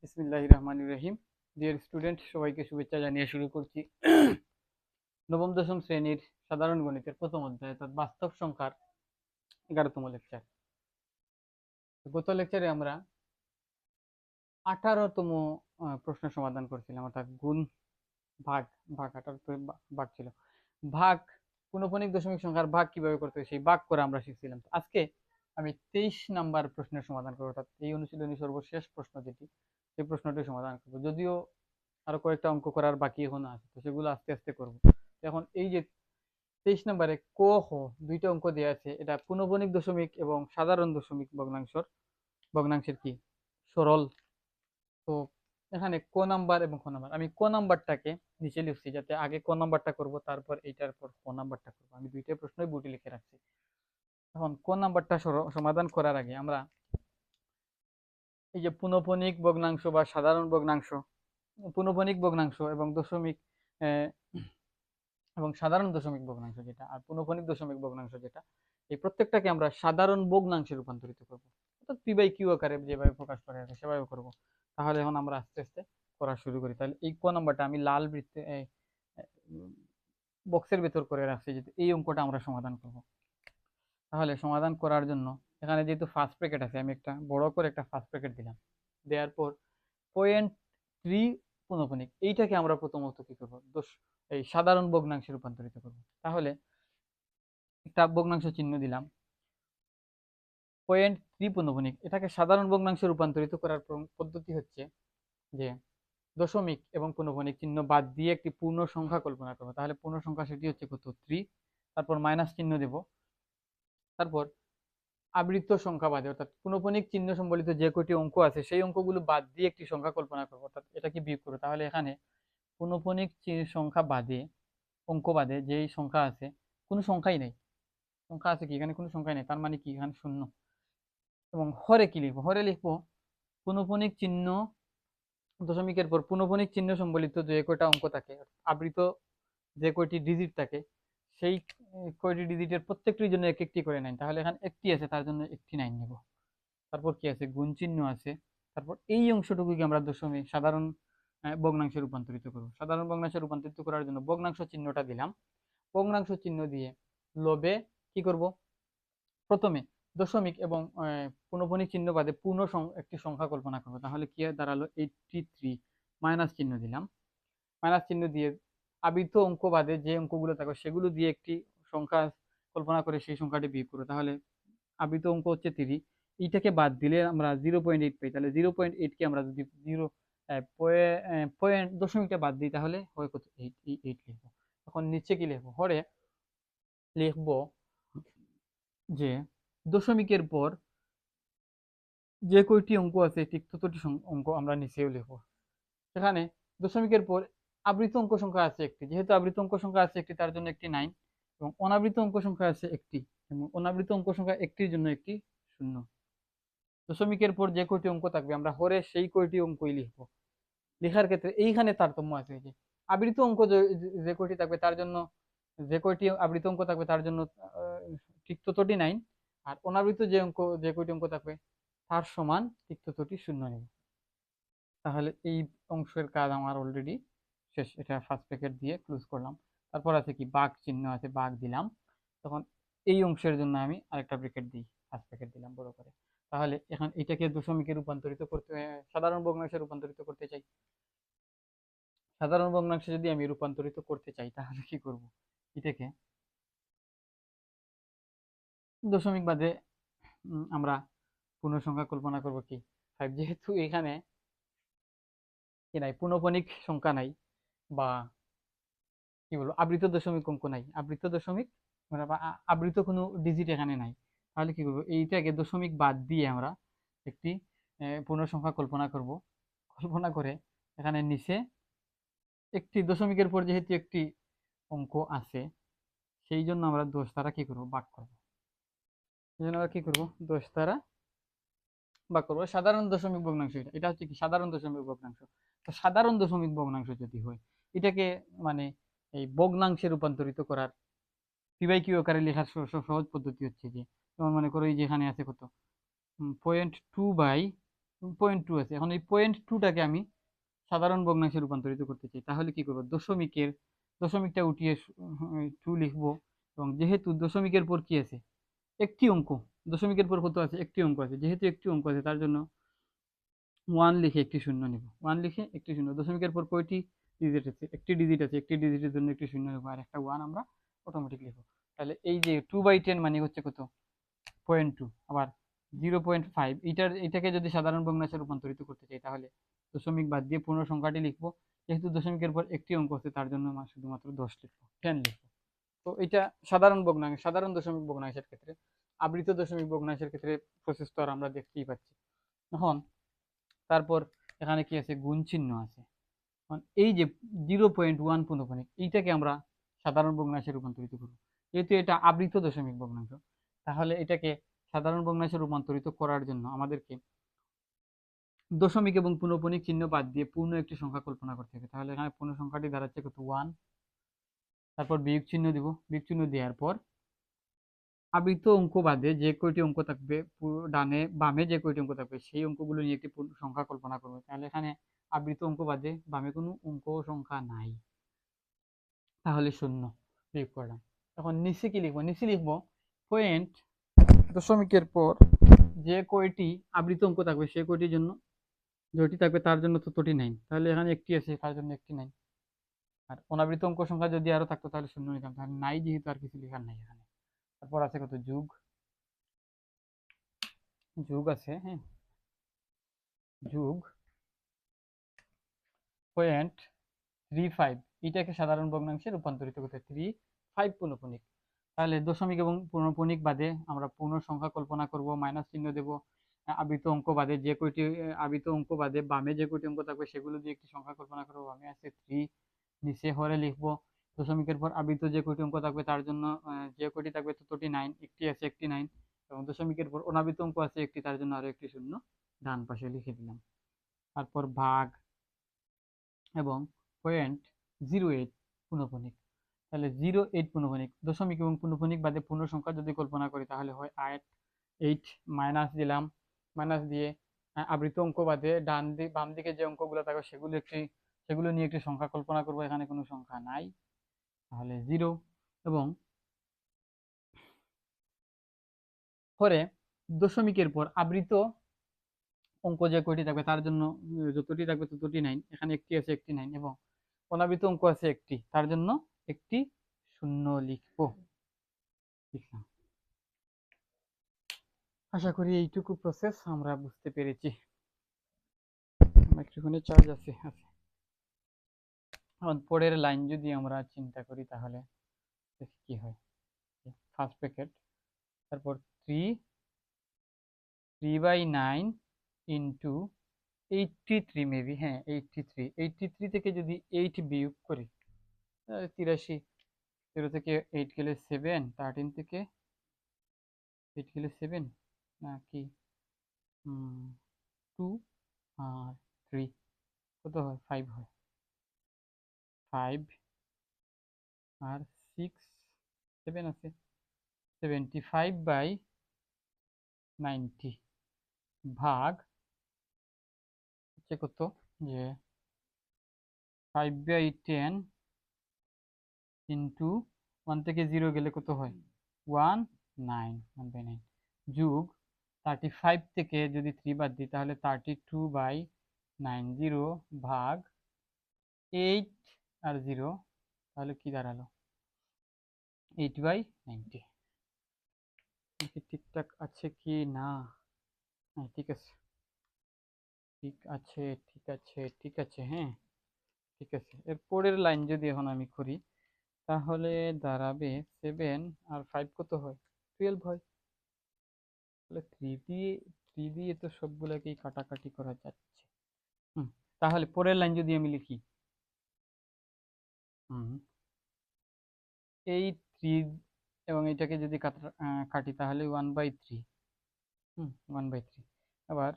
বিসমিল্লাহির রহমানির রহিম। Dear student, সবাইকে শুভেচ্ছা জানিয়ে শুরু করছি নবম দশম শ্রেণীর সাধারণ গণিতের প্রথম অধ্যায় অর্থাৎ বাস্তব সংখ্যার 11তম লেকচার। গত লেকচারে আমরা 18তম প্রশ্ন সমাধান করছিলাম, অর্থাৎ গুণ ভাগ। ভাগ 18 ভাগ ছিল। ভাগ পুনঃপনিক দশমিক সংখ্যার ভাগ কিভাবে করতে হয় সেই ভাগ করে আমরা শিখছিলাম। আজকে আমি 23 নাম্বার প্রশ্নের সমাধান করবো, অর্থাৎ এই অনুশীলনী সর্বশেষ প্রশ্ন যেটি, সেই প্রশ্নটি সমাধান করবো। যদিও আরো কয়েকটা অঙ্ক করার বাকি এখনো আছে, তো সেগুলো আস্তে আস্তে করবো। এখন এই যে 23 নম্বরে ক খ দুইটা অঙ্ক দেওয়া আছে, এটা পুনঃপনিক দশমিক এবং সাধারণ দশমিক ভগ্নাংশের কি সরল। তো এখানে ক নাম্বার এবং খ নাম্বার, আমি ক নাম্বারটাকে নিচে লিখছি যাতে আগে ক নাম্বারটা করব, তারপর এইটার পর খ নাম্বারটা করবো। আমি দুইটা প্রশ্নই বোর্ডে লিখে রাখছি। এখন ক নাম্বারটা সমাধান করার আগে আমরা এই যে পুনঃপনিক ভগ্নাংশ বা সাধারণ ভগ্নাংশ, পুনঃপনিক ভগ্নাংশ এবং দশমিক এবং সাধারণ দশমিক ভগ্নাংশ যেটা, আর পুনঃপনিক দশমিক ভগ্নাংশ যেটা, এই প্রত্যেকটাকে আমরা সাধারণ ভগ্নাংশে রূপান্তরিত করবো, অর্থাৎ পি বাই কিউ আকারে যেভাবে প্রকাশ করা যায় সেভাবে করবো। তাহলে এখন আমরা আস্তে আস্তে করা শুরু করি। তাহলে এই ক নাম্বারটা আমি লাল বৃত্তে বক্সের ভেতর করে রাখছি, যে এই অঙ্কটা আমরা সমাধান করব। তাহলে সমাধান করার জন্য এখানে যেহেতু ফার্স্ট ব্র্যাকেট আছে, আমি একটা বড় করে একটা ফার্স্ট ব্র্যাকেট দিলাম। দেওয়ার পর 0.3 পুনঃপনিক, এইটাকে আমরা প্রথমত কি করবো, এই সাধারণ ভগ্নাংশে রূপান্তরিত করব। তাহলে একটা ভগ্নাংশ চিহ্ন দিলাম। 0.3 পুনঃপনিক, এটাকে সাধারণ ভগ্নাংশে রূপান্তরিত করার পদ্ধতি হচ্ছে যে দশমিক এবং পুনঃপনিক চিহ্ন বাদ দিয়ে একটি পূর্ণ সংখ্যা কল্পনা করবো। তাহলে পূর্ণ সংখ্যা সেটি হচ্ছে কত, 3। তারপর মাইনাস চিহ্ন দেব। তারপর আবৃত সংখ্যা বাদে, অর্থাৎ পুনঃপনিক চিহ্ন সম্বলিত যে কয়টি অঙ্ক আছে সেই অঙ্কগুলো বাদ দিয়ে একটি সংখ্যা কল্পনা করবো, অর্থাৎ এটাকে বিয়োগ করবো। তাহলে এখানে পুনঃপনিক সংখ্যা বাদে, অঙ্ক বাদে যেই সংখ্যা আছে, কোনো সংখ্যাই নেই। সংখ্যা আছে কি এখানে, কোনো সংখ্যাই নেই, তার মানে কি এখানে শূন্য। এবং হরে কি লিখবো, হরে লিখবো পুনঃপনিক চিহ্ন দশমিকের পর পুনঃপনিক চিহ্ন সম্বলিত যে কয়টা অঙ্ক থাকে, আবৃত যে কয়টি ডিজিট থাকে, সেই কয়টি ডিজিটের প্রত্যেকটির জন্য এক একটি করে 9। তাহলে এখানে একটি আছে, তার জন্য একটি 9 নেব। তারপর কি আছে, গুণ চিহ্ন আছে। তারপর এই অংশটুকুকে আমরা দশমিক সাধারণ ভগ্নাংশে রূপান্তরিত করব। সাধারণ ভগ্নাংশে রূপান্তরিত করার জন্য ভগ্নাংশ চিহ্নটা দিলাম। ভগ্নাংশ চিহ্ন দিয়ে লবে কি করব, প্রথমে দশমিক এবং পুনঃপনিক চিহ্ন বাদে পূর্ণ একটি সংখ্যা কল্পনা করবো। তাহলে কি দাঁড়ালো, 83, মাইনাস চিহ্ন দিলাম। মাইনাস চিহ্ন দিয়ে আবৃত অঙ্ক বাদে যে অঙ্কগুলো থাকবে সেগুলো দিয়ে একটি সংখ্যা কল্পনা করে সেই সংখ্যাটি বিয়োগ করবো। তাহলে আবৃত অঙ্ক হচ্ছে 3, এইটাকে বাদ দিলে আমরা 0.8 পাই। তাহলে 0.8 কে আমরা যদি জিরো পয়েন্ট দশমিকটা বাদ দিই তাহলে হয় কত, 8 লিখবো। এখন নিচে কি লিখবো, হরে লিখবো যে দশমিকের পর যে কয়টি অঙ্ক আছে ঠিক ততটি অঙ্ক আমরা নিচেও লিখবো। সেখানে দশমিকের পর আবৃত অঙ্ক সংখ্যা আছে একটি, যেহেতু আবৃত অঙ্ক সংখ্যা আছে একটি, তার জন্য একটি 9, এবং অনাবৃত অঙ্ক সংখ্যা আছে একটি, এবং অনাবৃত অঙ্ক সংখ্যা একটির জন্য একটি 0। দশমিকের পর যে কয়টি অঙ্ক থাকবে আমরা হরে সেই কয়টি অঙ্কই লিখবো। লেখার ক্ষেত্রে এইখানে তারতম্য আছে, যে আবৃত অঙ্ক যে কয়টি থাকবে তার জন্য, যে কয়টি আবৃত অঙ্ক থাকবে তার জন্য ঠিক ততটি 9, আর অনাবৃত যে কয়টি অঙ্ক থাকবে তার সমান ঠিক ততটি 0 নেবে। তাহলে এই অংশের কাজ আমার অলরেডি শেষ। এটা ফার্স্ট ব্র্যাকেট দিয়ে ক্লোজ করলাম। তারপর আছে কি, বাঘ চিহ্ন আছে, বাঘ দিলাম। তখন এই অংশের জন্য আমি আরেকটা ব্র্যাকেট দিই, ফার্স্ট ব্র্যাকেট দিলাম বড় করে। তাহলে এখন এটাকে দশমিকে রূপান্তরিত করতে, সাধারণ ভগ্নাংশে রূপান্তরিত করতে চাই। সাধারণ ভগ্নাংশে যদি আমি রূপান্তরিত করতে চাই তাহলে কি করব, এটাকে দশমিক বাদে আমরা পূর্ণ সংখ্যা কল্পনা করব কি 5। যেহেতু এখানে কি নাই, পুনঃপনিক সংখ্যা নাই, বা কি বলবো, আবৃত দশমিক অঙ্ক নাই, আবৃত দশমিক মানে আবৃত কোনো ডিজিট এখানে নাই। তাহলে কি করবো, এইটাকে দশমিক বাদ দিয়ে আমরা একটি পূর্ণ সংখ্যা কল্পনা করব। কল্পনা করে এখানে নিচে একটি দশমিকের পর যেহেতু একটি অঙ্ক আছে, সেই জন্য আমরা 10 দ্বারা কি করবো, ভাগ করবো। সেই জন্য আমরা কি করবো, 10 দ্বারা ভাগ করবো। সাধারণ দশমিক ভগ্নাংশ, এটা হচ্ছে কি সাধারণ দশমিক ভগ্নাংশ। তো সাধারণ দশমিক ভগ্নাংশ যদি হয়, এটাকে মানে এই ভগ্নাংশে রূপান্তরিত করার পি বাই কিউ আকারে লেখার সহজ পদ্ধতি হচ্ছে যে, যেমন মনে করো এই যে এখানে আছে কত, 0.2/, 0.2 আছে। এখন এই 0.2টাকে আমি সাধারণ ভগ্নাংশে রূপান্তরিত করতে চাই, তাহলে কি করব, দশমিকটা উঠিয়ে 2 লিখবো। এবং যেহেতু দশমিকের পর কি আছে, একটি অঙ্ক, দশমিকের পর কত আছে, একটি অঙ্ক আছে, যেহেতু একটি অঙ্ক আছে তার জন্য 1 লিখে একটি শূন্য নিব, 1 লিখে একটি শূন্য। দশমিকের পর কয়টি ডিজিট আছে, একটি ডিজিট আছে, একটি ডিজিটের জন্য একটি শূন্য নেব আর একটা 1 আমরা অটোমেটিক লিখবো। তাহলে এই যে 2/10 মানে হচ্ছে কত, 0.2। আবার 0.5, এটাকে যদি সাধারণ ভগ্নাংশে রূপান্তরিত করতে চাই তাহলে দশমিক বাদ দিয়ে পূর্ণ সংখ্যাটি লিখবো। যেহেতু দশমিকের পর একটি অঙ্ক আছে তার জন্য আমরা শুধুমাত্র 10 লিখবো, 10 লিখবো। তো এটা সাধারণ দশমিক ভগ্নাংশের ক্ষেত্রে। আবৃত দশমিক ভগ্নাংশের ক্ষেত্রে প্রসেস তো আর আমরা দেখতেই পাচ্ছি। এখন তারপর এখানে কি আছে, গুণ চিহ্ন আছে। এই যে 0.1 পূর্ণফলক, এইটাকে আমরা সাধারণ ভগ্নাংশে রূপান্তরিত করব। যেহেতু এটা আবৃত দশমিক ভগ্নাংশ, তাহলে এটাকে সাধারণ ভগ্নাংশে রূপান্তরিত করার জন্য আমাদেরকে দশমিক এবং পূর্ণফলক চিহ্ন বাদ দিয়ে পূর্ণ একটি সংখ্যা কল্পনা করতে হবে। তাহলে এখানে পূর্ণ সংখ্যাটি দাঁড়াচ্ছে কত, 1। তারপর বিয়োগ চিহ্ন দিব, বিয়োগ চিহ্ন দেওয়ার পর আবৃত অঙ্ক বাদে যে কয়টি অঙ্ক থাকবে, ডানে বামে যে কয়টি অঙ্ক থাকবে সেই অঙ্কগুলো নিয়ে একটি সংখ্যা কল্পনা করবে। তাহলে এখানে আবৃত অঙ্ক বাদে বামে কোনো অঙ্ক সংখ্যা নাই, তাহলে শূন্য বিয়োগ করলাম। এখন নিচে কি লিখবো, নিচে লিখবো পয়েন্ট, দশমিকের পর যে কয়টি আবৃত অঙ্ক থাকবে সেই কয়টির জন্য, যেটি থাকবে তার জন্য ততটি নাই, তাহলে এখানে একটি আছে তার জন্য একটি নাই। আর অনাবৃত অঙ্ক সংখ্যা যদি আরো থাকতো তাহলে শূন্য নিতাম, তাহলে নাই যেহেতু আর কিছু লেখার নাই এখানে। তারপর আছে কত, যোগ, যোগ আছে, হ্যাঁ, যোগ 0.35, এটাকে সাধারণ ভগ্নাংশে রূপান্তরিত করতে 35 পূর্ণফলক। তাহলে দশমিক এবং পূর্ণফলক বাদে আমরা পূর্ণ সংখ্যা কল্পনা করব, মাইনাস চিহ্ন দেব। আবৃত অঙ্ক বাদে যে কয়টি আবৃত অঙ্ক বাদে বামে যে কয়টি অঙ্ক থাকবে সেগুলো দিয়ে একটি সংখ্যা কল্পনা করব, বামে আছে 3, নিচে হরে লিখবো। দশমিকের পর আবৃত যে কয়টি অঙ্ক থাকবে তার জন্য যে কয়টি থাকবে ততটি 9, একটি আছে একটি 9। এবং দশমিকের পর অনাবৃত অঙ্ক আছে একটি, তার জন্য আরো একটি শূন্য ডান পাশে লিখে দিলাম। তারপর ভাগ এবং 0.08 পূর্ণফলক। তাহলে 0.8 পূর্ণফলক, দশমিক এবং পূর্ণফলক বাদে পূর্ণ সংখ্যা যদি কল্পনা করি তাহলে হয় 8। মাইনাস দিলাম, মাইনাস দিয়ে আবৃত অঙ্ক বাদে বাম দিকে যে অঙ্কগুলো থাকবে সেগুলো নিয়ে একটি সংখ্যা কল্পনা করব, এখানে কোনো সংখ্যা নাই, তাহলে 0। এবং পরে দশমিকের পর আবৃত অঙ্ক যে কয়টি থাকবে তার জন্য যতটি থাকবে ততটি 9, এখানে একটি আছে একটি 9। এবং অনাবৃত অঙ্ক আছে একটি, তার জন্য একটি শূন্য লিখবো, লিখলাম। আশা করি এইটুকু প্রসেস আমরা বুঝতে পেরেছি। একটুখানি চার্জ আছে। এখন পরের লাইন যদি আমরা চিন্তা করি তাহলে কি হয়, ফার্স্ট ব্র্যাকেট, তারপর 3/9 ইন্টু 83, মেবি, হ্যাঁ 83 থেকে যদি 8 বিয়োগ করি, 83, 0 থেকে 8 গেলে 7, 13 থেকে 8 গেলে 7, নাকি 2 আর 3 কত হয়, 5 হয়, 5 আর 6, 7 আছে, 75/90 ভাগ হচ্ছে কত, যে 5/10 ইন্টু 1 থেকে 0 গেলে কত হয়, 1/9 যোগ 35 থেকে যদি 3 বাদ দিই তাহলে 32/90 ভাগ 8 আর 0, তাহলে কি দাঁড়ালো, 8/90। ঠিকঠাক আছে কি না, হ্যাঁ ঠিক আছে, ঠিক আছে, ঠিক আছে, ঠিক আছে, হ্যাঁ ঠিক আছে। এর পরের লাইন যদি এখন আমি করি তাহলে দাঁড়াবে 7 আর 5 কত হয়, 12 হয়। তাহলে 3 দিয়ে তো সবগুলোকেই কাটাকাটি করা যাচ্ছে। তাহলে পরের লাইন যদি আমি লিখি, এই 3 এবং এটাকে যদি কাটি তাহলে 1/3, 1/3। আবার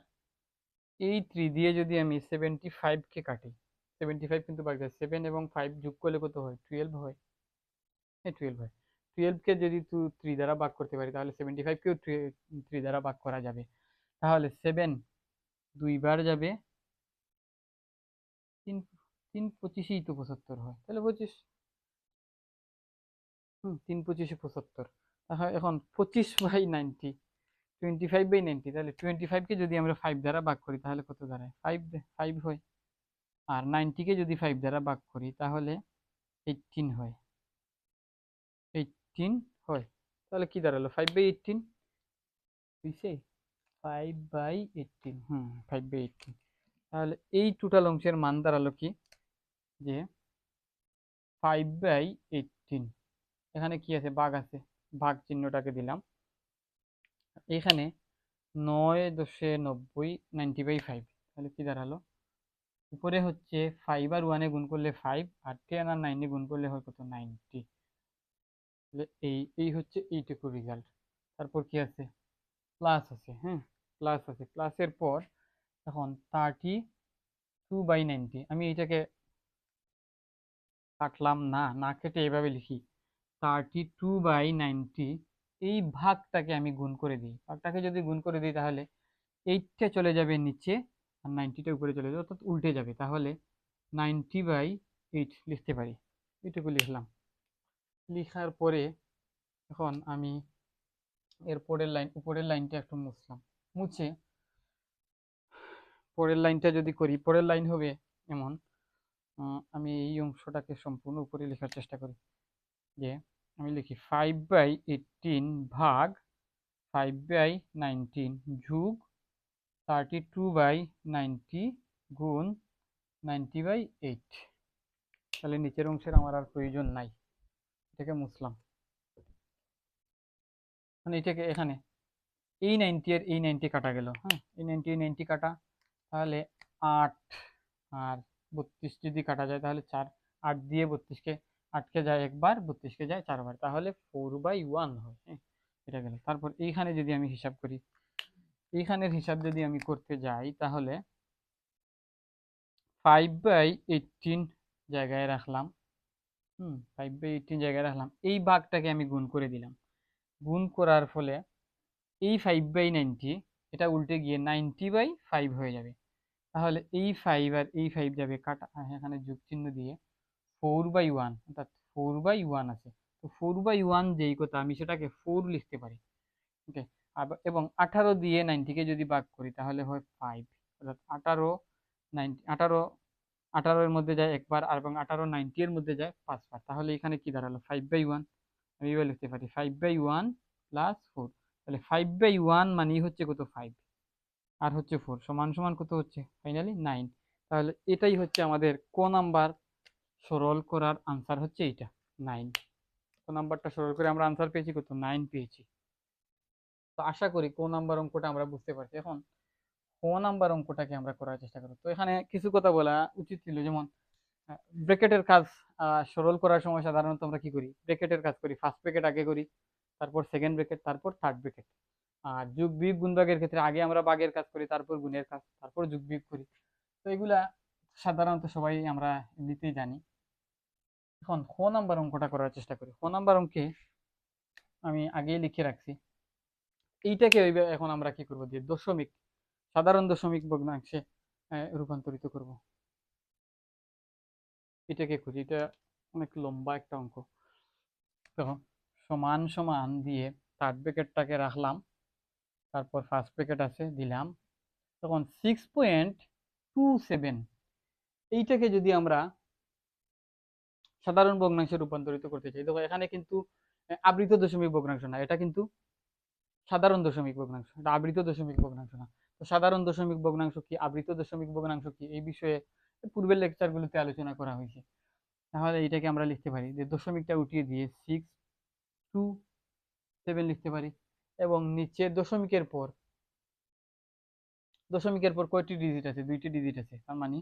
এই 3 দিয়ে যদি আমি 75 কে কাটি, 75 কিন্তু বাদ যায়, 7 এবং 5 যোগ করলে কত হয়, 12 হয়, হ্যাঁ 12 হয়। 12 কে যদি 3 দ্বারা ভাগ করতে পারি তাহলে 75 কেও 3 দ্বারা ভাগ করা যাবে। তাহলে 7 দুইবার যাবে, তিন তিন পঁচিশেই তো 75 হয়, তাহলে 25। তিন পঁচিশে 75। তাহলে এখন 25/90, 25/90, তাহলে 25 কে যদি আমরা 5 দ্বারা ভাগ করি তাহলে কত দাঁড়ায়? 5 5 হয়। আর 90 কে যদি 5 দ্বারা ভাগ করি তাহলে 18 হয়। 18 হয়। তাহলে কি দাঁড়ালো? 5/18 হইছে। 5/18, 5/18। তাহলে এই টোটাল অংশের মান দাঁড়ালো কি? যে 5/18। এখানে কি আছে? ভাগ আছে, ভাগ চিহ্নটাকে দিলাম। এখানে 9×10=90, 90/5। তাহলে কি দাঁড়ালো? উপরে হচ্ছে 5 আর 1 গুণ করলে 5, আর 10 আর 9 গুণ করলে হয় কত? 90। তাহলে এই এই হচ্ছে এইটুকু রেজাল্ট। তারপর কি আছে? প্লাস আছে, প্লাস আছে। প্লাসের পর এখন 32/90, আমি এটাকে কাটলাম না, না কেটে এভাবে লিখি 32/90। এই ভাগটাকে আমি গুণ করে দিই, ভাগটাকে যদি গুণ করে দিই তাহলে 8টা চলে যাবে নিচে আর 90টা উপরে চলে যাবে, অর্থাৎ উল্টে যাবে। তাহলে 90/8 লিখতে পারি। এটুকু লিখলাম। লিখার পরে এখন আমি এর পরের লাইন, উপরের লাইনটা একটু মুছলাম। মুছে পরের লাইনটা যদি করি, পরের লাইন হবে এমন, আমি এই অংশটাকে সম্পূর্ণ উপরে লেখার চেষ্টা করি। যে আমি লিখি 5/18 ভাগ 5/19 যোগ 32/90 গুণ 90/8। তাহলে নিচের অংশের আমার আর প্রয়োজন নাই, এটাকে মুছলাম। মানে এটাকে এখানে এই 90 আর এই 90 কাটা গেল, এই 90 এই 90 কাটা, তাহলে 8 আর 32 যদি কাটা যায় তাহলে 4, 8 দিয়ে 32কে, 8কে যায় একবার, 32কে যায় 4 বার, তাহলে 4/1 হয়। এটা গেল। তারপর এইখানে যদি আমি হিসাব করি, এইখানের হিসাব যদি আমি করতে যাই তাহলে 5/18 জায়গায় রাখলাম, 5/18 জায়গায় রাখলাম। এই ভাগটাকে আমি গুণ করে দিলাম। গুণ করার ফলে এই 5/90 এটা উল্টে গিয়ে 90/5 হয়ে যাবে। তাহলে এই 5 আর এই 5 যাবে কাটা, এখানে যোগ চিহ্ন দিয়ে 4/1, অর্থাৎ 4/1 আছে। তো 4/1 যেই কথা, আমি সেটাকে 4 লিখতে পারি। ওকে। এবং 18 দিয়ে 90কে যদি ভাগ করি তাহলে হয় 5, অর্থাৎ 18 90, 18 এর মধ্যে যায় একবার, আর এবং 18 90 এর মধ্যে যায় 5 বার। তাহলে এখানে কি দাঁড়ালো? 5/1। আমি এবার লিখতে পারি 5/1 প্লাস 4। তাহলে 5/1 মানেই হচ্ছে কত? 5, আর হচ্ছে 4, সমান সমান কত হচ্ছে? ফাইনালি 9। তাহলে এটাই হচ্ছে আমাদের ক নাম্বার সরল করার আনসার, হচ্ছে এইটা 9। ক নাম্বারটা সরল করে আমরা আনসার পেয়েছি কত? 9 পেয়েছি। তো আশা করি ক নাম্বার অঙ্কটা আমরা বুঝতে পারছি। এখন ক নাম্বার অঙ্কটাকে আমরা করার চেষ্টা করব। তো এখানে কিছু কথা বলা উচিত ছিল, যেমন ব্র্যাকেটের কাজ সরল করার সময় সাধারণত আমরা কি করি? ব্র্যাকেটের কাজ করি, ফার্স্ট ব্র্যাকেট আগে করি, তারপর সেকেন্ড ব্র্যাকেট, তারপর থার্ড ব্র্যাকেট। আর যোগ বিয়োগ গুণ ভাগের ক্ষেত্রে আগে আমরা ভাগের কাজ করি, তারপর গুণের কাজ, তারপর যোগ বিয়োগ করি। তো এগুলা সাধারণত সবাই আমরা এমনিতেই জানি। এখন খ নাম্বার অঙ্কটা করার চেষ্টা করি। খ নাম্বার অঙ্কে আমি আগেই লিখে রাখছি, এইটাকে এখন আমরা কি করব? যে দশমিক, সাধারণ দশমিক ভগ্নাংশে রূপান্তরিত করব। এটাকে খুঁজি, এটা অনেক লম্বা একটা অঙ্ক। তো সমান সমান দিয়ে থার্ড ব্র্যাকেটটাকে রাখলাম, তারপর ফার্স্ট ব্র্যাকেট আছে দিলাম, তখন 6.27, এইটাকে যদি আমরা সাধারণ ভগ্নাংশে রূপান্তরিত করতে চাই, দেখো এখানে কিন্তু আবৃত দশমিক ভগ্নাংশ না, এটা কিন্তু সাধারণ দশমিক ভগ্নাংশ, এটা আবৃত দশমিক ভগ্নাংশ না। তো সাধারণ দশমিক ভগ্নাংশ কি, আবৃত দশমিক ভগ্নাংশ কি, এই বিষয়ে পূর্বের লেকচারগুলোতে আলোচনা করা হয়েছে। তাহলে এটাকে আমরা লিখতে পারি যে দশমিকটা উঠিয়ে দিয়ে 6.27 লিখতে পারি। এবং নিচে দশমিকের পর কয়টি ডিজিট আছে? 2টি ডিজিট আছে, তার মানে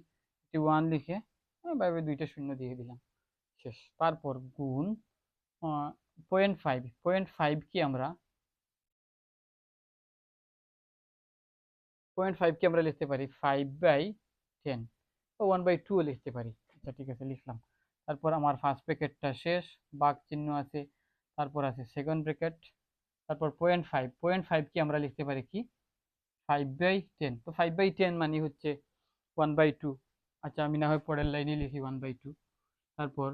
1 লিখে ভাবে 2টা শূন্য দিয়ে দিলাম, শেষ। তারপর গুণ 0.5, 0.5 কি আমরা 0.5 কে আমরা লিখতে পারি 5/10, ও 1/2 লিখতে পারি। আচ্ছা ঠিক আছে, লিখলাম। তারপর আমার ফার্স্ট ব্র্যাকেটটা শেষ, ভাগ চিহ্ন আছে, তারপর আছে সেকেন্ড ব্র্যাকেট, তারপর 0.5, 0.5 কি আমরা লিখতে পারি কি 5/10, তো 5/10 মানে হচ্ছে 1/2। আচ্ছা, আমি না হয় পরের লাইনে লিখি 1/2। তারপর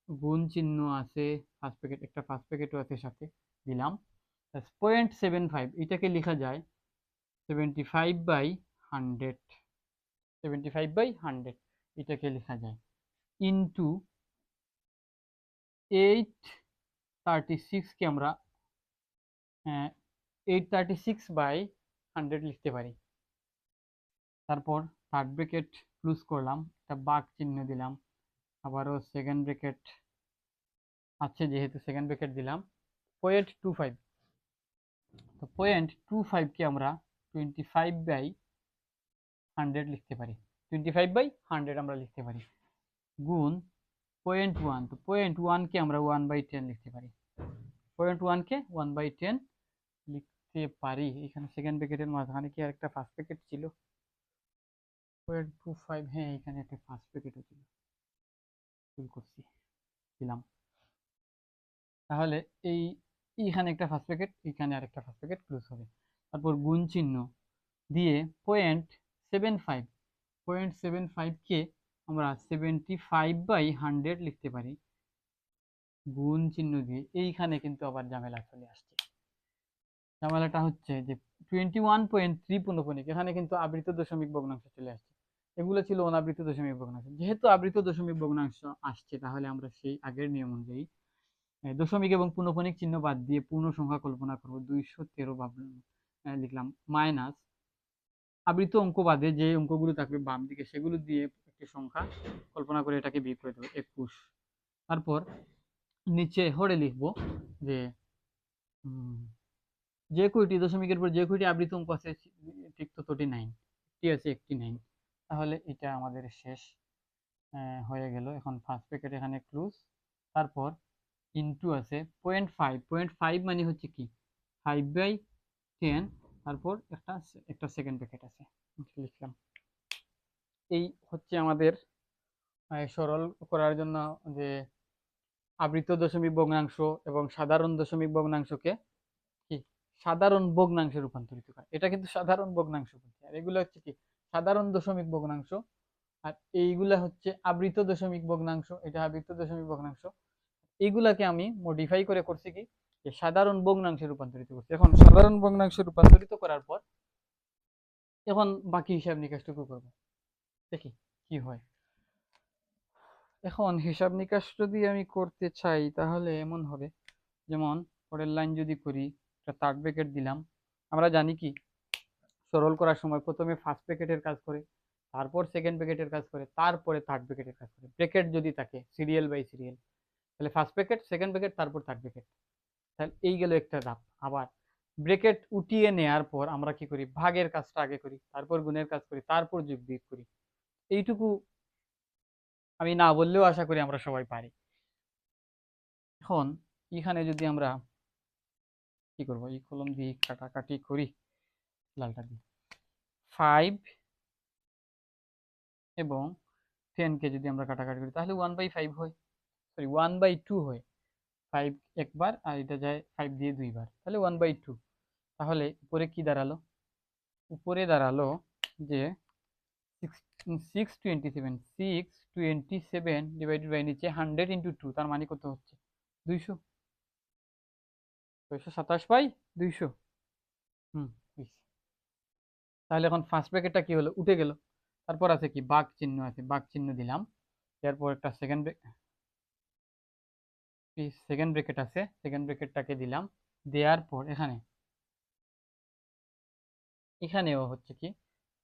গুণ চিহ্ন আছে, ফার্স্ট প্যাকেট, একটা ফার্স্ট প্যাকেটও আছে সাথে, দিলাম। 0.75, এটাকে লেখা যায় 75/100, 75/100 এটাকে লেখা যায় ইন্টু 836 কে আমরা 836/100 লিখতে পারি। তারপর থার্ড ব্র্যাকেট ক্লোজ করলাম, একটা বাক চিহ্ন দিলাম, আবারও সেকেন্ড ব্র্যাকেট আছে যেহেতু সেকেন্ড ব্র্যাকেট দিলাম। 0.25, তো 0.25 কে আমরা 25/100 লিখতে পারি, 25/100 আমরা লিখতে পারি, গুণ 0.1, তো 0.1 কে আমরা 1/10 লিখতে পারি, 0.1 কে 1/10 লিখতে পারি। এখানে সেকেন্ড ব্র্যাকেটের মাঝখানে কি আর একটা ফার্স্ট ব্র্যাকেট ছিল? 0.25, হ্যাঁ এখানে একটা ফার্স্ট ব্র্যাকেটও ছিল, ভুল করছি, দিলাম। তাহলে এই এইখানে একটা ফার্স্ট ব্র্যাকেট, এখানে আরেকটা ফার্স্ট ব্র্যাকেট ক্লোজ হবে। তারপর গুণ চিহ্ন দিয়ে 0.75, 0.75 কে আমরা 75/100 লিখতে পারি, গুণ চিহ্ন দিয়ে। এইখানে কিন্তু আবার ঝামেলা চলে আসছে। ঝামেলাটা হচ্ছে যে 21.3 পুনঃপুনিক, এখানে কিন্তু আবৃত দশমিক ভগ্নাংশ চলে আসছে, এগুলো ছিল অনাবৃত দশমিক ভগ্নাংশ। যেহেতু আবৃত দশমিক ভগ্নাংশ আসছে, তাহলে আমরা সেই আগের নিয়ম অনুযায়ী দশমিক এবং পুনঃপুনিক চিহ্ন বাদ দিয়ে পূর্ণ সংখ্যা কল্পনা করব। 213 ভাবলাম, লিখলাম, মাইনাস আবৃত অঙ্ক বাদে যে অঙ্কগুলো থাকবে বাম দিকে সেগুলো দিয়ে একটি সংখ্যা কল্পনা করে এটাকে বিয়োগ করে দেবো, 21। তারপর নিচে হরে লিখবো যে যে কয়টি দশমিকের পর যে কয়টি আবৃত অঙ্ক আছে ঠিক ততটি 9, একটি আছে একটি 9। তাহলে এটা আমাদের শেষ হয়ে গেল। এখন ফার্স্ট ব্র্যাকেট এখানে ক্লোজ, তারপর ইনটু আছে 0.5, 0.5 মানে হচ্ছে কি 5/10, তারপর একটা সেকেন্ড ব্র্যাকেট আছে, লিখলাম। এই হচ্ছে আমাদের সরল করার জন্য যে আবৃত দশমিক ভগ্নাংশ এবং সাধারণ দশমিক ভগ্নাংশকে কি সাধারণ ভগ্নাংশে রূপান্তরিত করা। এটা কিন্তু সাধারণ ভগ্নাংশ বলছে, আর এগুলো হচ্ছে কি সাধারণ দশমিক ভগ্নাংশ, আর এইগুলা হচ্ছে আবৃত দশমিক ভগ্নাংশ, এটা আবৃত দশমিক ভগ্নাংশ। এইগুলাকে আমি মডিফাই করে করছি কি যে সাধারণ ভগ্নাংশে রূপান্তরিত করছি। এখন সাধারণ ভগ্নাংশে রূপান্তরিত করার পর এখন বাকি হিসাব নিকাশটুকু করব, দেখি কি হয়। এখন হিসাব নিকাশ যদি আমি করতে চাই তাহলে এমন হবে, যেমন পরের লাইন যদি করি, একটা থার্ড ব্র্যাকেট দিলাম। আমরা জানি কি সরল করার সময় প্রথমে ফার্স্ট ব্র্যাকেটের কাজ করে, তারপর সেকেন্ড ব্র্যাকেটের কাজ করে, তারপরে থার্ড ব্র্যাকেটের কাজ করে। ব্র্যাকেট যদি থাকে সিরিয়াল বাই সিরিয়াল, তাহলে ফার্স্ট ব্র্যাকেট, সেকেন্ড ব্র্যাকেট, তারপর থার্ড ব্র্যাকেট। তাহলে এই গেল একটা ধাপ। আবার ব্র্যাকেট উঠিয়ে নেওয়ার পর আমরা কি করি, ভাগের কাজটা আগে করি, তারপর গুণের কাজ করি, তারপর যোগ বিয়োগ করি। এইটুকু আমি না বললেও আশা করি আমরা সবাই পারি। এখন এখানে যদি আমরা কি করবো, এই কলম দিয়ে কাটাকাটি করি, লালটা দিয়ে 5 এবং 10 কে যদি আমরা কাটাকাটি করি তাহলে 1/5 হয়, সরি 1/2 হয়। 5 একবার আর এটা যায় 5 দিয়ে 2বার, তাহলে 1/2। তাহলে উপরে কি দাঁড়ালো, উপরে দাঁড়ালো যে 627 ডিভাইডেড বাই নিচে 100 ইন্টু 2, তার মানে কত হচ্ছে 200, 627/200। হুম, তাহলে এখন ফার্স্ট ব্র্যাকেটটা কি হলো, উঠে গেল। তারপর আছে কি বাঘ চিহ্ন আছে, বাঘ চিহ্ন দিলাম। এরপর একটা সেকেন্ড ব্র্যাকেট আছে, সেকেন্ড ব্র্যাকেটটাকে দিলাম। দেওয়ার পর এখানেও হচ্ছে কি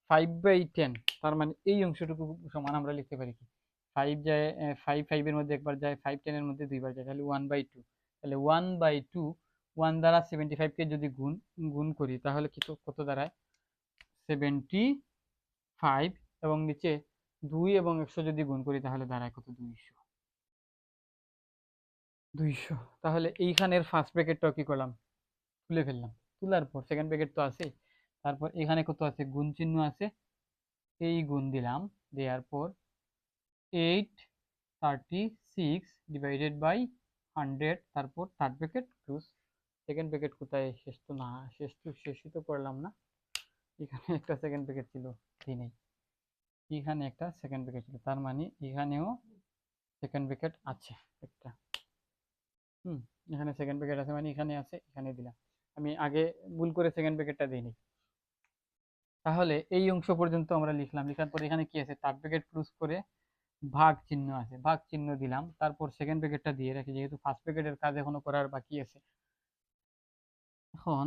5/10, তার মানে এই অংশটুকু সমান আমরা লিখতে পারি কি 5 যায়, 5 5-এর মধ্যে একবার যায়, 5 10-এর মধ্যে দুইবার যায়, তাহলে 1/2। তাহলে 1/2, 1 দ্বারা 75 কে যদি গুণ গুণ করি তাহলে কি কত দাঁড়ায় 75, এবং নিচে 2 এবং 100 যদি গুণ করি তাহলে দাঁড়ায় কত 200, 200। তাহলে এইখানের ফার্স্ট ব্র্যাকেটটাও কি করলাম, তুলে ফেললাম। তোলার পর সেকেন্ড ব্র্যাকেট তো আছে, তারপর এখানে কত আছে, গুণ চিহ্ন আছে, এই গুণ দিলাম। দেওয়ার পর 836 ডিভাইডেড বাই 100, তারপর third bracket close. Second bracket কোথায়, শেষ তো না, শেষই তো করলাম না। এখানে একটা সেকেন্ড ব্র্যাকেট ছিল, এই নেই, এখানে একটা সেকেন্ড ব্র্যাকেট ছিল, তার মানে এখানেও সেকেন্ড ব্র্যাকেট আছে একটা। হুম, এখানে সেকেন্ড ব্র্যাকেট আছে মানে এখানে আছে, এখানে দিলাম। আমি আগে ভুল করে সেকেন্ড ব্র্যাকেটটা দিইনি। তাহলে এই অংশ পর্যন্ত আমরা লিখলাম, লেখার পর এখানে কি আছে, থার্ড ব্র্যাকেট ক্লোজ করে ভাগ চিহ্ন আছে, ভাগ চিহ্ন দিলাম, তারপর সেকেন্ড ব্র্যাকেটটা দিয়ে রাখি, যেহেতু ফার্স্ট ব্র্যাকেটের কাজ এখনো করার বাকি আছে। এখন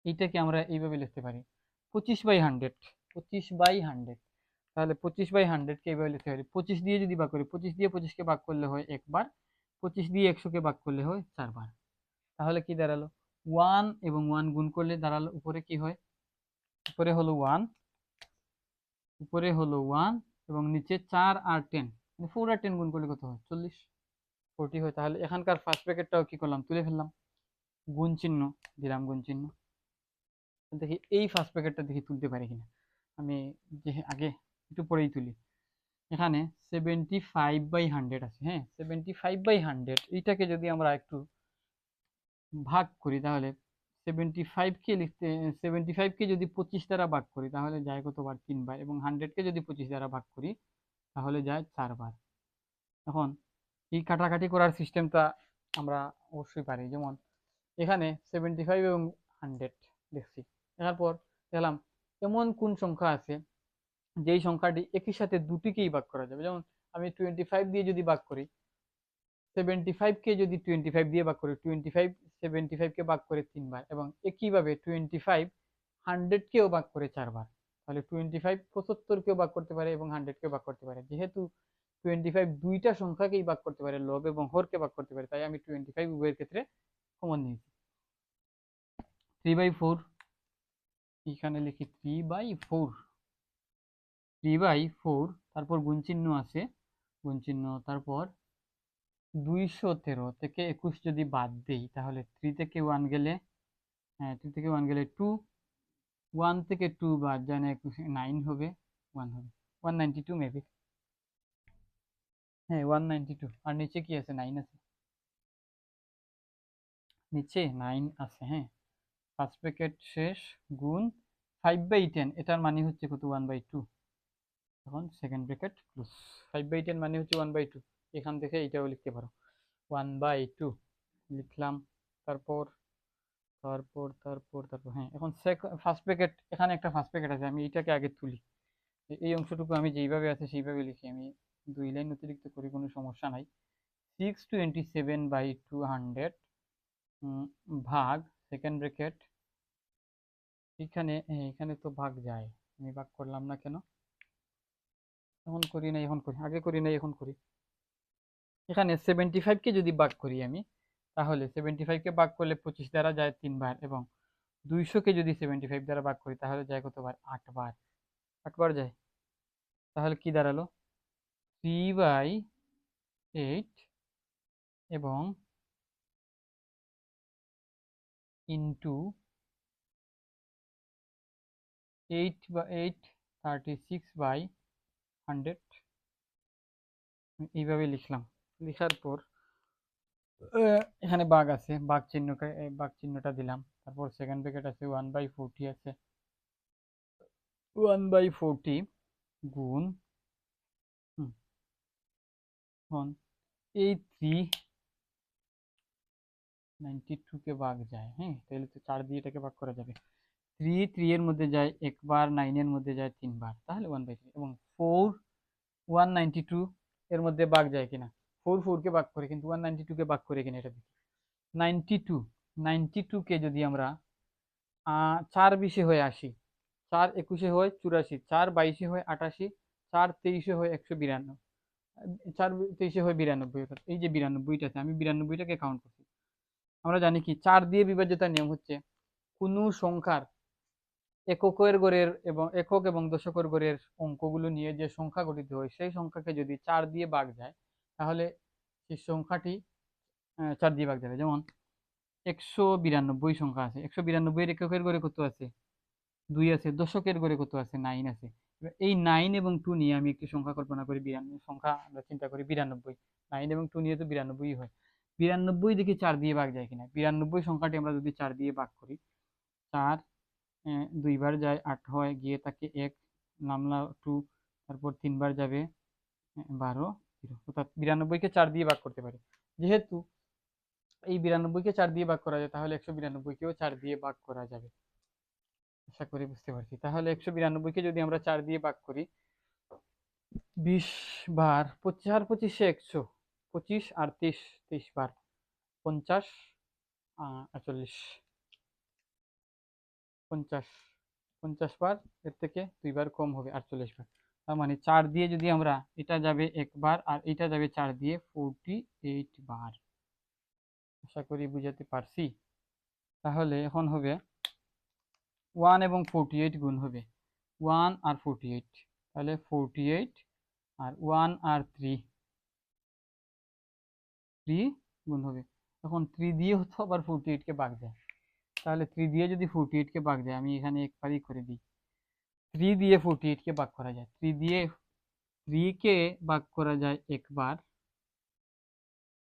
এইটাকে আমরা এইভাবে লিখতে পারি, 25/100, 25/100। তাহলে 25/100 কে এইভাবে লিখতে পারি, 25 দিয়ে যদি ভাগ করি, 25 দিয়ে 25 কে ভাগ করলে হয় একবার, 25 দিয়ে 100 কে ভাগ করলে হয় 4 বার। তাহলে কি দাঁড়ালো, 1 এবং 1 গুণ করলে দাঁড়ালো, উপরে কি হয়, উপরে হলো 1, উপরে হলো 1 এবং নিচে 4 আর 10, 4 আর 10 গুণ করলে কত হয়, 40, 40 হয়। তাহলে এখানকার ফার্স্ট ব্র্যাকেটটাও কি করলাম, তুলে ফেললাম, গুণ চিহ্ন দিলাম, গুণ চিহ্ন। দেখি এই ফার্স্ট ব্র্যাকেটটা দেখি তুলতে পারি কিনা, আমি যে আগে একটু পরেই তুলি। এখানে 75/100 আছে, হ্যাঁ 75/100, এইটাকে যদি আমরা একটু ভাগ করি তাহলে 75 কে লিখতে, 75 কে যদি 25 দ্বারা ভাগ করি তাহলে যায় কতবার, 3 বার, এবং 100 কে যদি 25 দ্বারা ভাগ করি তাহলে যায় 4 বার। এখন এই কাটাকাটি করার সিস্টেমটা আমরা অবশ্যই পারি, যেমন এখানে 75 এবং 100 দেখছি, দেখার পর দেখলাম এমন কোন সংখ্যা আছে যেই সংখ্যাটি একই সাথে দুটিকেই ভাগ করা যাবে। যেমন আমি 25 দিয়ে যদি ভাগ করি, 75 কে যদি 25 দিয়ে ভাগ করি, 25 75 কে ভাগ করে 3 বার, এবং একইভাবে 25 100 কেও ভাগ করে 4 বার। তাহলে 25 75 কেও ভাগ করতে পারে এবং 100 কেও ভাগ করতে পারে। যেহেতু 25 দুইটা সংখ্যাকেই ভাগ করতে পারে, লব এবং হরকে ভাগ করতে পারে, তাই আমি 25 উভয়ের ক্ষেত্রে কমন নিয়েছি। 3/4, এখানে লিখি 3/4, 3/4, তারপর গুণ চিহ্ন আছে, গুণ চিহ্ন, তারপর 213 থেকে 21 যদি বাদ দেই তাহলে 3 থেকে 1 গেলে, হ্যাঁ 3 থেকে 1 গেলে 2, 1 থেকে 2 বাদ যায় না, 21 9 হবে, 1 হবে, 192 মেবি, হ্যাঁ 192। আর নিচে কি আছে, 9 আছে, নিচে 9 আছে, হ্যাঁ। ফার্স্ট ব্র্যাকেট শেষ, গুণ 5/10, এটার মানে হচ্ছে কত, 1/2। এখন সেকেন্ড ব্র্যাকেট ক্লোজ, 5/10 মানে হচ্ছে 1/2, এখান থেকে এটাও লিখতে পারো, 1/2 লিখলাম। তারপর তারপর তারপর তারপর হ্যাঁ, এখন ফার্স্ট ব্র্যাকেট, এখানে একটা ফার্স্ট ব্র্যাকেট আছে, আমি এটাকে আগে তুলি। এই অংশটুকু আমি যেইভাবে আছে সেইভাবে লিখি, আমি 2 লাইন অতিরিক্ত করি, কোনো সমস্যা নাই। 627/200 ভাগ সেকেন্ড ব্র্যাকেট, এখানে এখানে তো ভাগ যায়, আমি ভাগ করলাম না কেন, এখন করি নাই, এখন করি, আগে করি নাই এখন করি। এখানে 75 কে যদি ভাগ করি আমি, তাহলে 75 কে ভাগ করলে 25 দ্বারা যায় 3 বার, এবং 200 কে যদি 75 দ্বারা ভাগ করি তাহলে যায় কতবার, 8 বার, 8 বার যায়। তাহলে কি দাঁড়ালো, 3/8 এবং ইন্টু 8/8, 36/100, এইভাবে লিখলাম। লেখার পর এখানে বাঘ আছে, বাঘ চিহ্নকে, বাঘ চিহ্নটা দিলাম, তারপর সেকেন্ড ব্র্যাকেট আছে, 1/40 আছে, 1/40 গুণ, এখন এই 392 কে ভাগ যায়, হ্যাঁ তাহলে তো 4 দিয়ে এটাকে ভাগ করা যাবে, 3 এর মধ্যে যায় একবার, 9 এর মধ্যে যায় 3 বার, তাহলে 1/3, এবং 4 192 এর মধ্যে ভাগ যায় কিনা, 4 কে ভাগ করে, কিন্তু 192 কে ভাগ করে কিনা এটা দেখি। 92, 92 কে যদি আমরা 4 20 হয় 80, 4 21 হয় 84, 4 22 হয় 88, 4 23 হয় 192, 4 23 হয় 92, অর্থাৎ এই যে 92টা আছে, আমি 92টাকে কাউন্ট করছি। আমরা জানি কি 4 দিয়ে বিভাজ্যতার নিয়ম হচ্ছে, কোনো সংখ্যার এককের গড়ের এবং একক এবং দশকের গড়ের অঙ্কগুলো নিয়ে যে সংখ্যা গঠিত হয়, সেই সংখ্যাকে যদি 4 দিয়ে ভাগ যায় তাহলে সেই সংখ্যাটি 4 দিয়ে ভাগ যাবে। যেমন 192 সংখ্যা আছে, 192 এর এককের গড়ে কত আছে, 2 আছে, দশকের গড়ে কত আছে, 9 আছে। এবার এই 9 এবং 2 নিয়ে আমি একটি সংখ্যা কল্পনা করি, 92 সংখ্যা আমরা চিন্তা করি 92, 9 এবং 2 নিয়ে তো 92 হয়। 92 দেখি 4 দিয়ে ভাগ যায় কিনা। 92 সংখ্যাটি আমরা যদি 4 দিয়ে ভাগ করি, 4 দুইবার যায় 8 হয়, গিয়ে থাকে 1, নামলা 2, তারপর 3 বার যাবে 12, 0, অর্থাৎ 92কে 4 দিয়ে ভাগ করতে পারি। যেহেতু এই 92কে 4 দিয়ে ভাগ করা যায়, তাহলে 192কেও 4 দিয়ে ভাগ করা যাবে। আশা করি বুঝতে পারছি। তাহলে 192কে যদি আমরা 4 দিয়ে ভাগ করি, 20 বার, 25 আর 25 100, 25 আর 23, 23 বার 50, 48, 50, 50 বার, এর থেকে 2 বার কম হবে 48 বার। তার মানে 4 দিয়ে যদি আমরা, এটা যাবে 1 বার আর এটা যাবে 4 দিয়ে 48 বার। আশা করি বুঝাতে পারছি। তাহলে এখন হবে 1 এবং 48 গুণ হবে 1 আর 48, তাহলে 48 আর 1 আর 3 গুণ হবে। এখন 3 দিয়ে হতো আবার 48কে ভাগ যায়, তাহলে 3 দিয়ে যদি 48কে ভাগ যায়, আমি এখানে একবারই করে দিই। 3 দিয়ে 48কে ভাগ করা যায়, 3 দিয়ে 3কে ভাগ করা যায় একবার,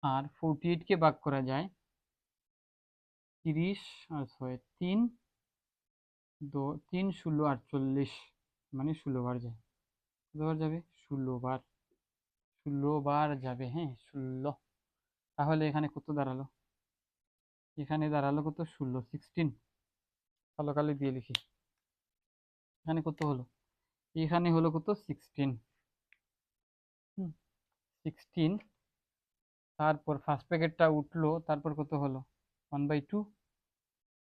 আর 48কে ভাগ করা যায় 30 আর 6, 3 3 16 48, মানে 16 বার যায়। কতবার যাবে? 16 বার, 16 বার যাবে। হ্যাঁ, 16। তাহলে এখানে কত দাঁড়ালো? এখানে দাঁড়ালো কত? 16, 16। কালো কালি দিয়ে লিখি। এখানে কত হলো? এখানে হলো কত? 16। 16, তারপর ফার্স্ট প্যাকেটটা উঠলো, তারপর কত হলো? 1/2।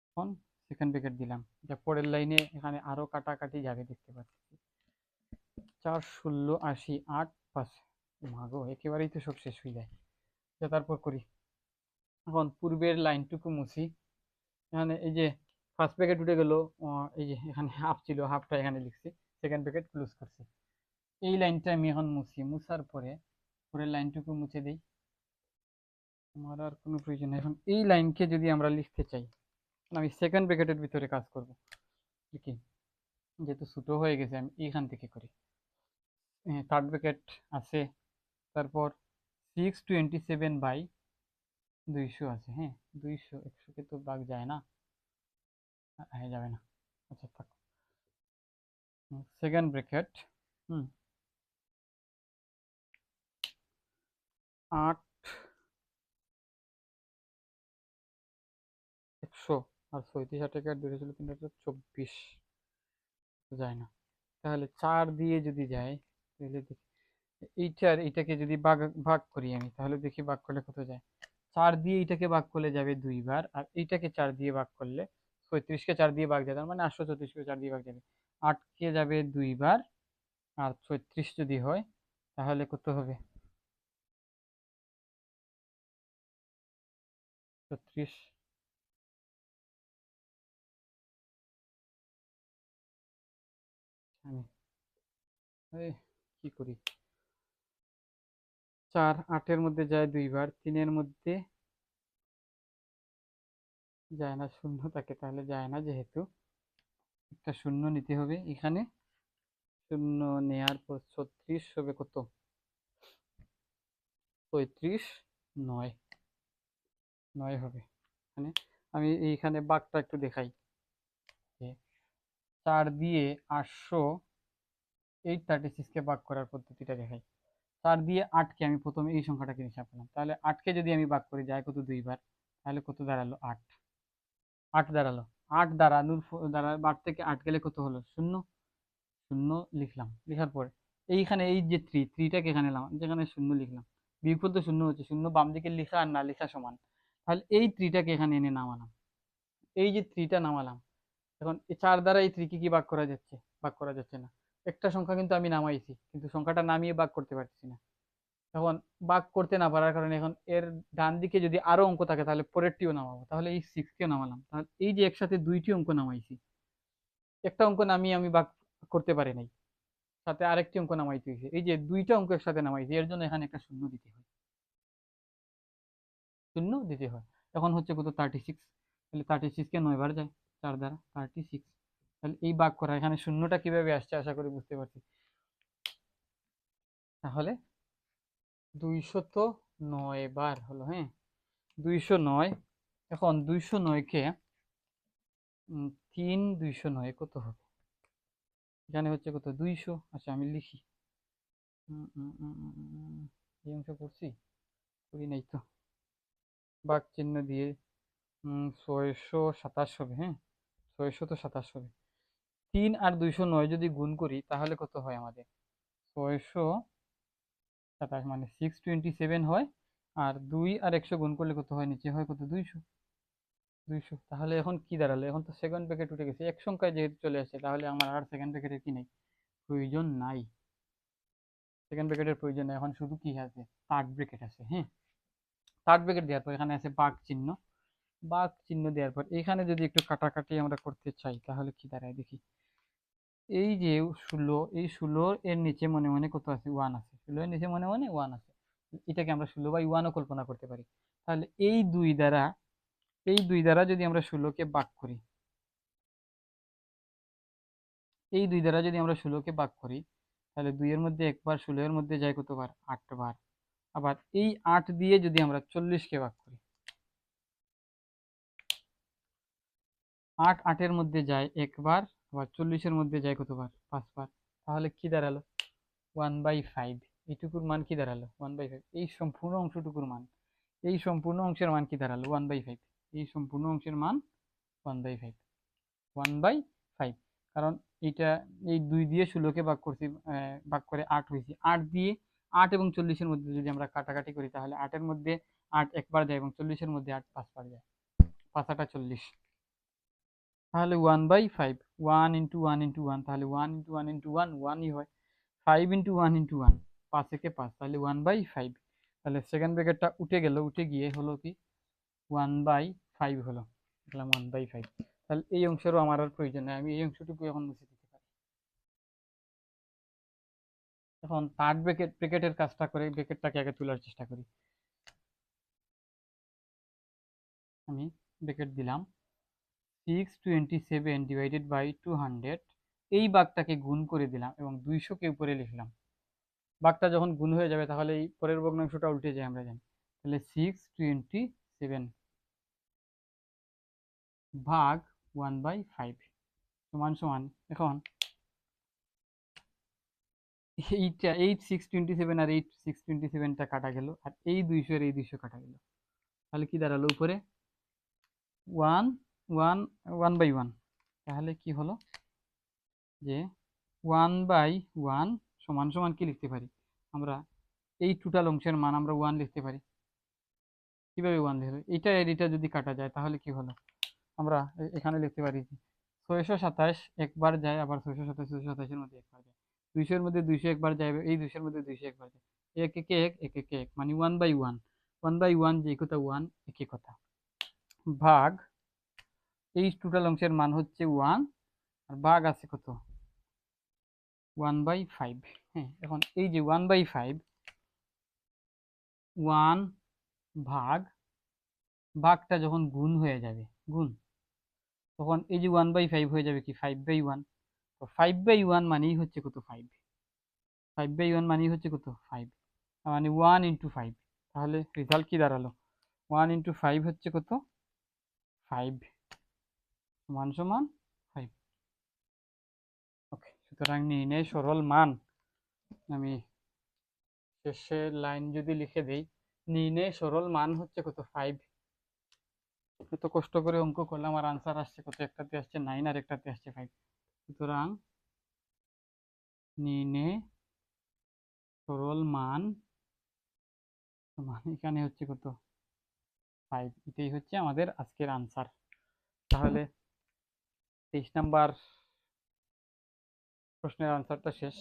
এখন সেকেন্ড প্যাকেট দিলাম, যা পরের লাইনে এখানে আরো কাটাকাটি যাবে দেখতে পাচ্ছি। 4 16 80 8 5, মাগো একেবারেই তো সব শেষ হয়ে যায়। তারপর করি, এখন পূর্বের লাইনটুকু মুছি। এখানে এই যে ফার্স্ট প্যাকেট উঠে গেল, এই যে এখানে হাফ ছিল, হাফটা এখানে লিখছি, সেকেন্ড প্যাকেট ক্লোজ করছি। এই লাইনটা আমি এখন মুছি, মুছার পরে পরের লাইনটুকু মুছে দিই, আমার আর কোনো প্রয়োজন নেই। এখন এই লাইনকে যদি আমরা লিখতে চাই, আমি সেকেন্ড ব্র্যাকেটের ভিতরে কাজ করব, কি যেহেতু ছোট হয়ে গেছে আমি এইখান থেকে করি। থার্ড ব্র্যাকেট আছে, তারপর 627/200 আছে। হ্যাঁ, 200, 100কে তো ভাগ যায় না, হ্যাঁ যাবে না, আচ্ছা থাক। সেকেন্ড ব্র্যাকেট 8, 100 আর 37 টাকা, 2 ছিল 324, যায় না। তাহলে 4 দিয়ে যদি যায়, তাহলে দেখি এইটার এইটাকে যদি ভাগ ভাগ করি আমি, তাহলে দেখি ভাগ করলে কত যায়। 4 দিয়ে এইটাকে ভাগ করলে যাবে 2 বার, আর এইটাকে 4 দিয়ে ভাগ করলে 36কে 4 দিয়ে ভাগ যায়, তার মানে 834কে 4 দিয়ে ভাগ যাবে। 8কে যাবে 2 বার, আর 36 যদি হয় তাহলে কত হবে? 36, আমি কি করি, 4 8-এর মধ্যে যায় 2 বার, 3-এর মধ্যে যায় না, শূন্য থাকে, তাহলে যায় না, যেহেতু একটা শূন্য নিতে হবে এখানে। শূন্য নেয়ার পর 36 হবে কত? 35, 9, 9 হবে। মানে আমি এইখানে বাঘটা একটু দেখাই, 4 দিয়ে 836কে ভাগ করার পদ্ধতিটা দেখাই। 4 দিয়ে 8কে আমি প্রথমে এই সংখ্যাটাকে হিসাব করলাম, তাহলে 8কে যদি আমি ভাগ করি যায় কত? 2 বার, তাহলে কত দাঁড়ালো? 8। 8 দাঁড়ালো। 8 দাঁড়ানোর দ্বারা 8 থেকে 8 গেলে কত হলো? 0। 0 লিখলাম, লেখার পর এইখানে এই যে 3টাকে এখানে এলাম, যেখানে 0 লিখলাম, বিয়োগফল তো 0 হচ্ছে, 0 বাম দিকে লেখা আর না লেখা সমান। তাহলে এই 3টাকে এখানে এনে নামালাম, এই যে 3টা নামালাম। এখন এই 4 দ্বারা এই 3 কে কি ভাগ করা যাচ্ছে? ভাগ করা যাচ্ছে না। একটা সংখ্যা কিন্তু আমি নামাইছি, কিন্তু সংখ্যাটা নামিয়ে ভাগ করতে পারছি না। এখন ভাগ করতে না পারার কারণে এখন এর ডান দিকে যদি আরো অঙ্ক থাকে, তাহলে পরেরটিও নামাবো। তাহলে এই 6কে নামালাম, তাহলে এই যে একসাথে 2টি অঙ্ক নামাইছি, একটা অঙ্ক নামিয়ে আমি ভাগ করতে পারি নাই, সাথে আরেকটি অঙ্ক নামাইতে হয়েছে। এই যে 2টা অঙ্ক একসাথে নামাইছি, এর জন্য এখানে একটা শূন্য দিতে হয়, শূন্য দিতে হয়। তখন হচ্ছে কত? 36। তাহলে 36কে 9 বার যায় 4 দ্বারা, 36। তাহলে এই ভাগ করা, এখানে শূন্যটা কিভাবে আসছে আশা করি বুঝতে পারছি। তাহলে 209 বার হলো। হ্যাঁ, 209। এখন 209-কে 3 209 কত হবে? এখানে হচ্ছে কত 200। আচ্ছা আমি লিখি। এই অংশ করছি, করি নাই তো। বাঘ চিহ্ন দিয়ে 627 হবে। হ্যাঁ, 627 হবে। 3 আর 209 যদি গুণ করি তাহলে কত হয় আমাদের? 627 মানে 627 হয়। আর 2 আর 100 গুণ করলে কত হয়? নিচে হয় কত? 200। 200। তাহলে এখন কি দাঁড়ালো? এখন তো সেকেন্ড ব্র্যাকেট উঠে গেছে, এক সংখ্যায় যেহেতু চলে আসছে, তাহলে আমার আর সেকেন্ড ব্র্যাকেটের কি নেই? প্রয়োজন নাই। সেকেন্ড ব্র্যাকেটের প্রয়োজন নেই, এখন শুধু কি আছে? থার্ড ব্র্যাকেট আছে। হ্যাঁ, থার্ড ব্র্যাকেট দেওয়ার পর এখানে আছে বাঘ চিহ্ন। বাঘ চিহ্ন দেওয়ার পর এখানে যদি একটু কাটাকাটি আমরা করতে চাই তাহলে কি দাঁড়ায় দেখি। এই যে 16, এই 16 এর নিচে মনে মনে কত আছে? 1 আছে। 16 এর নিচে মনে মনে 1 আছে। এটাকে আমরা 16/1ও কল্পনা করতে পারি। তাহলে এই দুই দ্বারা যদি আমরা 16কে ভাগ করি, তাহলে 2 এর মধ্যে একবার, 16 এর মধ্যে যায় কতবার? 8 বার। আবার এই 8 দিয়ে যদি আমরা 40কে ভাগ করি, 8 8 এর মধ্যে যায় একবার, আবার 40-এর মধ্যে যায় কতবার? 5 বার। তাহলে কি দাঁড়ালো? 1/5। এইটুকুর মান কি দাঁড়ালো? 1/5। এই সম্পূর্ণ অংশটুকুর মান, এই সম্পূর্ণ অংশের মান কি দাঁড়ালো? 1/5। এই সম্পূর্ণ অংশের মান 1/5। 1/5। কারণ এটা, এই 2 দিয়ে 16কে ভাগ করছি, ভাগ করে 8 হয়েছে। 8 দিয়ে 8 এবং 40-এর মধ্যে যদি আমরা কাটাকাটি করি তাহলে 8-এর মধ্যে 8 একবার যায় এবং 40-এর মধ্যে 8 5 বার যায়। 5 8 40। তাহলে 1/5। 1 ইন্টু 1 ইন্টু 1, তাহলে 1 ইন্টু 1 ইন্টু 1 1ই হয়। 5 ইন্টু 1 ইন্টু 1, 5 একে 5, তাহলে 1/5। তাহলে সেকেন্ড ব্র্যাকেটটা উঠে গেল, উঠে গিয়ে হলো কি? 1/5 হলো। দেখলাম 1/5। তাহলে এই অংশেরও আমার আর প্রয়োজন নেই, আমি এই অংশটুকু এখন মুছে দিতে পারি। এখন থার্ড ব্র্যাকেটের কাজটা করে, ব্র্যাকেটটাকে আগে তোলার চেষ্টা করি। আমি ব্র্যাকেট দিলাম 627 ডিভাইডেড বাই 200। এই ভাগটাকে গুণ করে দিলাম এবং 200-কে উপরে লিখলাম। ভাগটা যখন গুণ হয়ে যাবে তাহলে এই পরের ভগ্নাংশটা উল্টে যায়, আমরা জানি। তাহলে 627 ভাগ 1/5 সমান সমান, এখন এইটা 627 আর 627টা কাটা গেল, আর এই 200 আর এই 200 কাটা গেল। তাহলে কি দাঁড়ালো? উপরে 1 1 1/1। তাহলে কি হলো যে 1/1 সমান সমান কি লিখতে পারি আমরা? এই টোটাল অংশের মান আমরা 1 লিখতে পারি। কিভাবে 1 লিখবে? এইটা আর এটা যদি কাটা যায় তাহলে কি হলো? আমরা এখানে লিখতে পারি 627 একবার যায়, আবার 627 627-এর মধ্যে একবার যায়। 200-এর মধ্যে 200 একবার যায়, এই 200-এর মধ্যে 200 একবার যায়। এক একে এক, এক একে এক, মানে 1/1। 1/1 যে কথা 1, একই কথা। ভাগ এই টোটাল অংশের মান হচ্ছে 1, আর ভাগ আছে কত? 1/5। হ্যাঁ, এখন এই যে 1/5, 1 ভাগ, ভাগটা যখন গুণ হয়ে যাবে, গুণ, তখন এই যে 1/5 হয়ে যাবে কি 5/1। তো 5/1 মানেই হচ্ছে কত? 5। 5/1 মানেই হচ্ছে কত? 5। মানে 1 ইন্টু 5। তাহলে রেজাল্ট কি দাঁড়ালো? 1 ইন্টু 5 হচ্ছে কত? 5 সমান সমান 5। ওকে, সুতরাং নির্ণয় সরল মান, আমি শেষের লাইন যদি লিখে দেই, নির্ণয় সরল মান হচ্ছে কত? 5। এত কষ্ট করে অঙ্ক করলাম, আর আনসার আসছে কত? একটাতে আসছে 9 আর একটাতে আসছে 5। সুতরাং নির্ণয় সরল মান এখানে হচ্ছে কত? 5। এটাই হচ্ছে আমাদের আজকের আনসার। তাহলে 23 নাম্বার প্রশ্নের আনসারটা শেষ।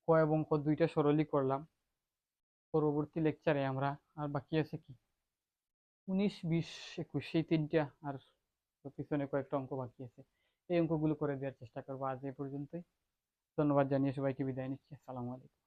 ক এবং খ দুইটা সরলই করলাম। পরবর্তী লেকচারে আমরা, আর বাকি আছে কি 19 20 21, এই তিনটা, আর পিছনে কয়েকটা অঙ্ক বাকি আছে, এই অঙ্কগুলো করে দেওয়ার চেষ্টা করবো। আজ এ পর্যন্তই। ধন্যবাদ জানিয়ে সবাইকে বিদায় নিচ্ছি। আসসালামু আলাইকুম।